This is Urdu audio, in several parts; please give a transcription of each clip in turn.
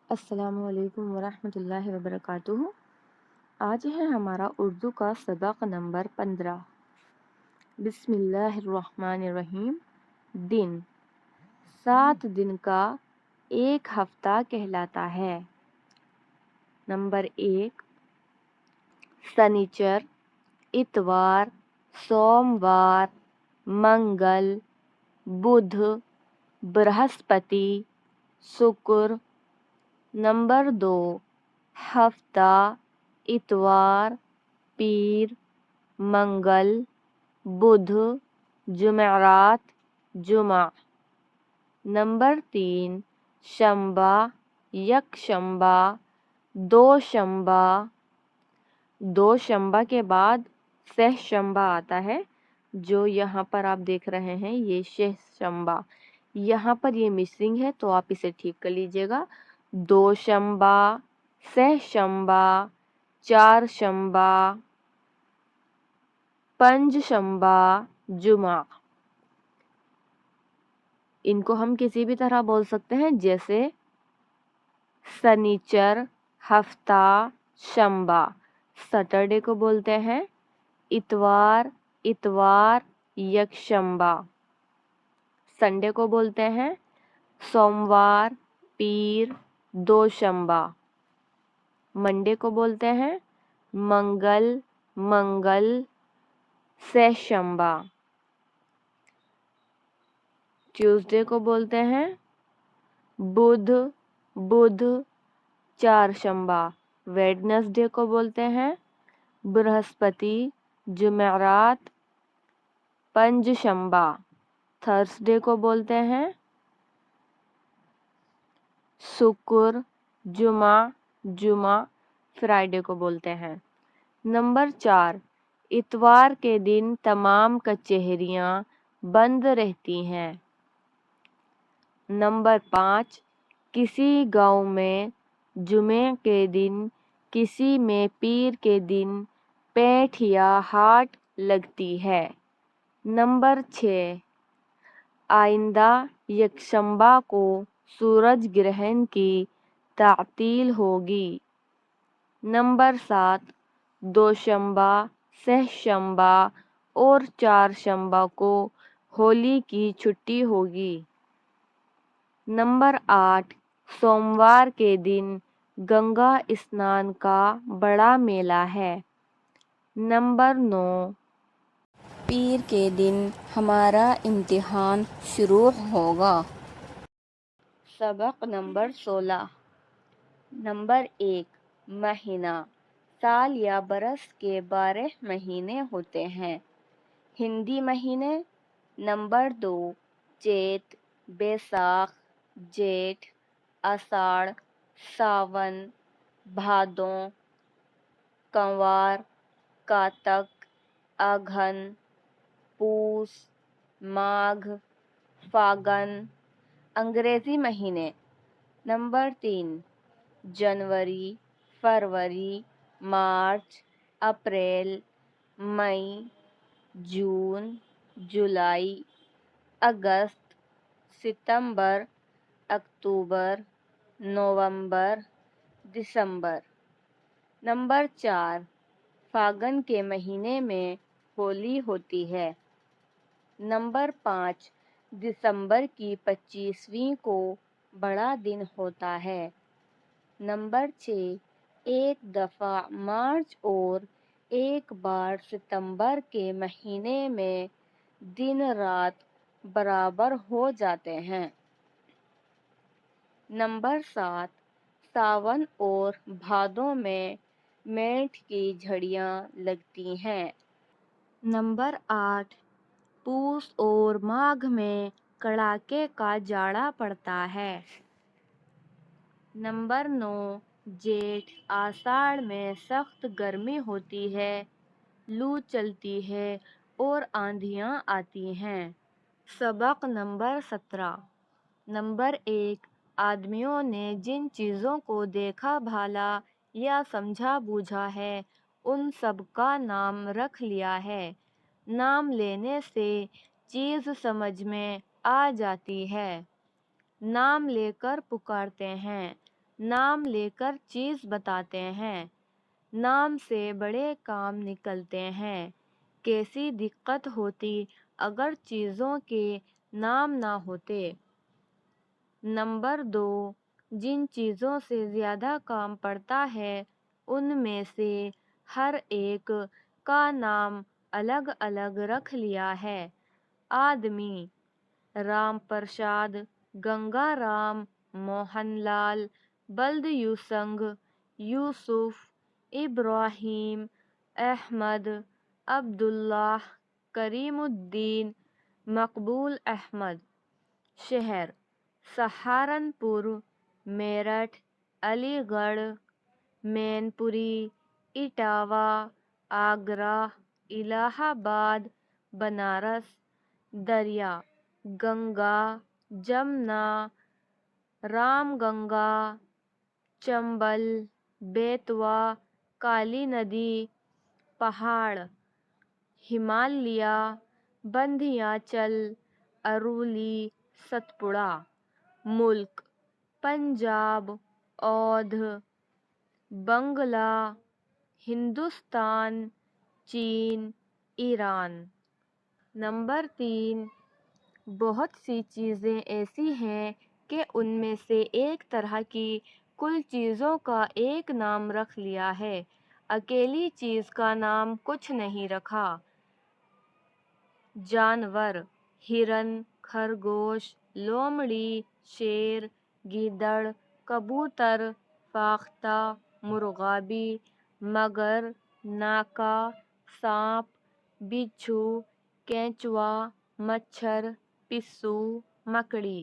السلام علیکم ورحمۃ اللہ وبرکاتہ۔ آج ہے ہمارا اردو کا سبق نمبر 15۔ بسم اللہ الرحمن الرحیم۔ دن 7 دن کا ایک ہفتہ کہلاتا ہے۔ نمبر 1، سنیچر، اتوار، سوموار، منگل، بدھ، برہسپتی، شکر۔ نمبر 2، ہفتہ، اتوار، پیر، منگل، بدھ، جمعرات، جمعہ۔ نمبر 3، شنبہ، یکشنبہ، دوشنبہ۔ دوشنبہ کے بعد سہ شنبہ آتا ہے، جو یہاں پر آپ دیکھ رہے ہیں، یہ شہ شنبہ۔ یہاں پر یہ مسنگ ہے تو آپ اسے ٹھیک کر لیجئے گا۔ دوشنبہ، سہ شنبہ، چار شنبہ، پنج شنبہ، جمعہ۔ ان کو ہم کسی بھی طرح بول سکتے ہیں، جیسے سنیچر، ہفتہ، شنبہ، سیٹرڈے کو بولتے ہیں اتوار، اتوار، یکشنبہ۔ سنڈے کو بولتے ہیں سوموار، پیر، دوشنبہ۔ منڈے کو بولتے ہیں منگل، منگل، سہ شنبہ۔ ٹیوزڈے کو بولتے ہیں بدھ، بدھ، چار شنبہ۔ ویڈنسڈے کو بولتے ہیں برہسپتی، جمعرات، پنج شنبہ۔ تھرسڈے کو بولتے ہیں شکر، جمعہ، جمعہ۔ فرائیڈے کو بولتے ہیں۔ نمبر 4، اتوار کے دن تمام کچہریاں بند رہتی ہیں۔ نمبر 5، کسی گاؤں میں جمعے کے دن، کسی میں پیر کے دن پیٹھ یا ہاٹ لگتی ہے۔ نمبر 6، آئندہ یکشنبہ کو سورج گرہن کی تعطیل ہوگی۔ نمبر 7، دوشنبہ، سہ شنبہ اور چار شنبہ کو ہولی کی چھٹی ہوگی۔ نمبر 8، سوموار کے دن گنگا اسنان کا بڑا میلہ ہے۔ نمبر 9، پیر کے دن ہمارا امتحان شروع ہوگا۔ سبق نمبر 16۔ نمبر 1، مہینہ، سال یا برس کے 12 مہینے ہوتے ہیں۔ ہندی مہینے۔ نمبر 2، چیت، بیساکھ، جیٹھ، آساڑھ، ساون، بھادوں، کنوار، کاتک، اگہن، پوس، ماگھ، فاگن۔ انگریزی مہینے۔ نمبر 3، جنوری، فروری، مارچ، اپریل، مئی، جون، جولائی، اگست، ستمبر، اکتوبر، نومبر، دسمبر۔ نمبر 4، فاگن کے مہینے میں ہولی ہوتی ہے۔ نمبر 5، دسمبر کی 25ویں کو بڑا دن ہوتا ہے۔ نمبر 6، ایک دفعہ مارچ اور ایک بار ستمبر کے مہینے میں دن رات برابر ہو جاتے ہیں۔ نمبر 7، ساون اور بھادوں میں میٹھ کی جھڑیاں لگتی ہیں۔ نمبر 8، پوس اور ماگھ میں کڑاکے کا جاڑا پڑتا ہے۔ نمبر 9، جیٹھ، آساڑھ میں سخت گرمی ہوتی ہے، لو چلتی ہے اور آندھیاں آتی ہیں۔ سبق نمبر 17۔ نمبر 1، آدمیوں نے جن چیزوں کو دیکھا بھالا یا سمجھا بوجھا ہے، ان سب کا نام رکھ لیا ہے۔ نام لینے سے چیز سمجھ میں آ جاتی ہے۔ نام لے کر پکارتے ہیں، نام لے کر چیز بتاتے ہیں، نام سے بڑے کام نکلتے ہیں۔ کیسی دقت ہوتی اگر چیزوں کے نام نہ ہوتے۔ نمبر 2، جن چیزوں سے زیادہ کام پڑتا ہے ان میں سے ہر ایک کا نام الگ الگ رکھ لیا ہے۔ آدمی: رام پرساد، گنگا رام، موہن لال، بلدیوسنگ، یوسف، ابراہیم، احمد، عبداللہ، کریم الدین، مقبول احمد۔ شہر: سہارنپور، میرٹھ، علی گڑھ، مین پوری، اٹاوہ، آگرہ، الہ آباد، بنارس۔ دریا: گنگا، جمنا، رام گنگا، چمبل، بیتوا، کالی ندی۔ پہاڑ: ہمالیہ، وندھیاچل، ارولی، ستپوڑا۔ ملک: پنجاب، اودھ، بنگلہ، ہندوستان، چین، ایران۔ نمبر 3، بہت سی چیزیں ایسی ہیں کہ ان میں سے ایک طرح کی کل چیزوں کا ایک نام رکھ لیا ہے، اکیلی چیز کا نام کچھ نہیں رکھا۔ جانور: ہرن، خرگوش، لومڑی، شیر، گیدڑ، کبوتر، فاختہ، مرغابی، مگر، ناکا، سانپ، بچھو، کیچوا، مچھر، پسو، مکڑی۔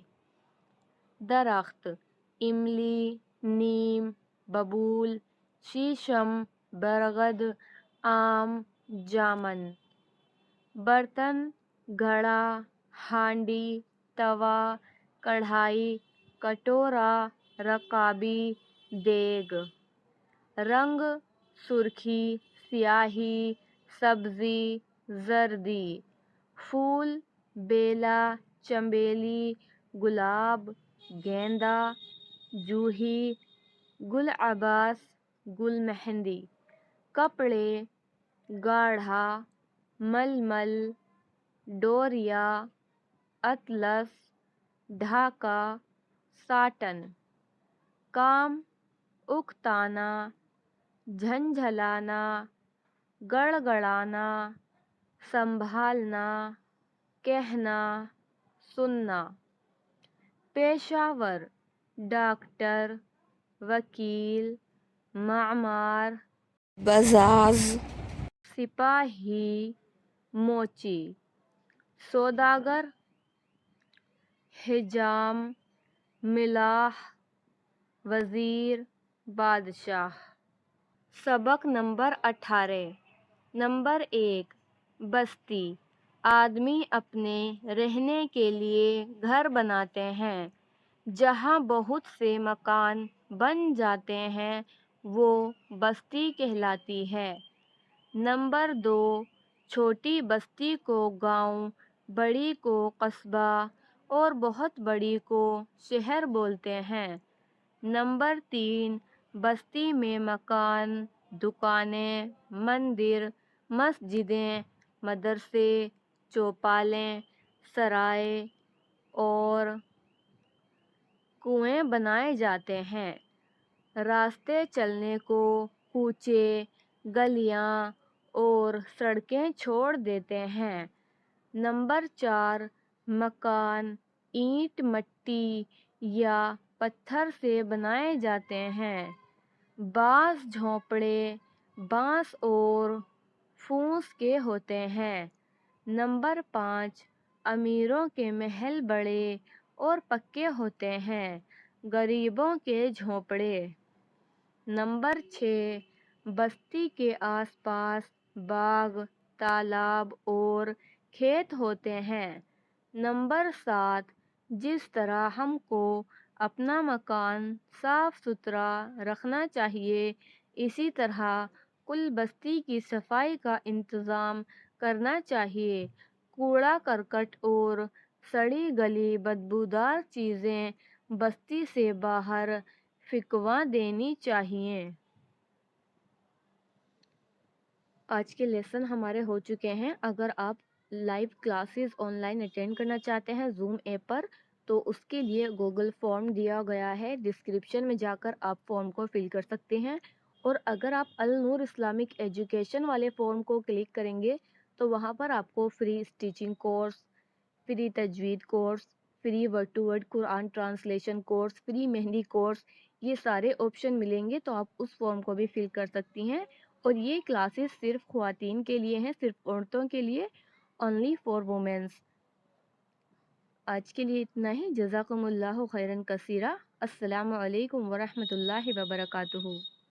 درخت: املی، نیم، ببول، شیشم، برگد، آم، جامن۔ برتن: گھڑا، ہانڈی، توا، کڑھائی، کٹورا، رکابی، دیگ۔ رنگ: سرخی، سیاہی، سبزی، زردی۔ پھول: بیلا، چنبیلی، گلاب، گیندا، جوہی، گل عباس، گل مہندی۔ کپڑے: گاڑھا، ململ، ڈوریا، اطلس، ڈھاکا، ساٹن۔ کام: اکتانا، جھنجھلانا، گڑگڑانا، سنبھالنا، کہنا، سننا۔ پیشہ ور: ڈاکٹر، وکیل، معمار، بزاز، سپاہی، موچی۔ سوداگر: حجام، ملاح، وزیر، بادشاہ۔ سبق نمبر 18۔ نمبر 1، بستی: آدمی اپنے رہنے کے لیے گھر بناتے ہیں۔ جہاں بہت سے مکان بن جاتے ہیں وہ بستی کہلاتی ہے۔ نمبر 2، چھوٹی بستی کو گاؤں، بڑی کو قصبہ اور بہت بڑی کو شہر بولتے ہیں۔ نمبر 3، بستی میں مکان، دکانیں، مندر، مسجدیں، مدرسے، چوپالیں، سرائے اور کنویں بنائے جاتے ہیں۔ راستے چلنے کو کوچے، گلیاں اور سڑکیں چھوڑ دیتے ہیں۔ نمبر 4، مکان اینٹ، مٹی یا پتھر سے بنائے جاتے ہیں۔ بعض جھونپڑے بانس اور فوس کے ہوتے ہیں۔ نمبر 5، امیروں کے محل بڑے اور پکے ہوتے ہیں، غریبوں کے جھونپڑے۔ نمبر 6، بستی کے آس پاس باغ، تالاب اور کھیت ہوتے ہیں۔ نمبر 7، جس طرح ہم کو اپنا مکان صاف ستھرا رکھنا چاہیے اسی طرح کل بستی کی صفائی کا انتظام کرنا چاہیے۔ کوڑا کرکٹ اور سڑی گلی بدبودار چیزیں بستی سے باہر فکوہ دینی چاہیے۔ آج کے لیسن ہمارے ہو چکے ہیں۔ اگر آپ live classes on line attend کرنا چاہتے ہیں زوم ایپ پر تو اس کے لیے گوگل فارم دیا گیا ہے، ڈسکرپشن میں جا کر آپ فارم کو فل کر سکتے ہیں۔ اور اگر آپ النور اسلامک ایجوکیشن والے فارم کو کلک کریں گے تو وہاں پر آپ کو فری اسٹیچنگ کورس، فری تجوید course, free word to word Quran translation course, free mehndi course, یہ سارے آپشن ملیں گے تو آپ اس فارم کو بھی فل کر سکتی ہیں۔ اور یہ کلاسز صرف خواتین کے لیے ہیں، صرف عورتوں کے لیے، only for women۔ آج کے لیے اتنا ہی۔ جزاکم اللہ خیرن کثیرہ۔ السلام علیکم ورحمۃ اللہ وبرکاتہ۔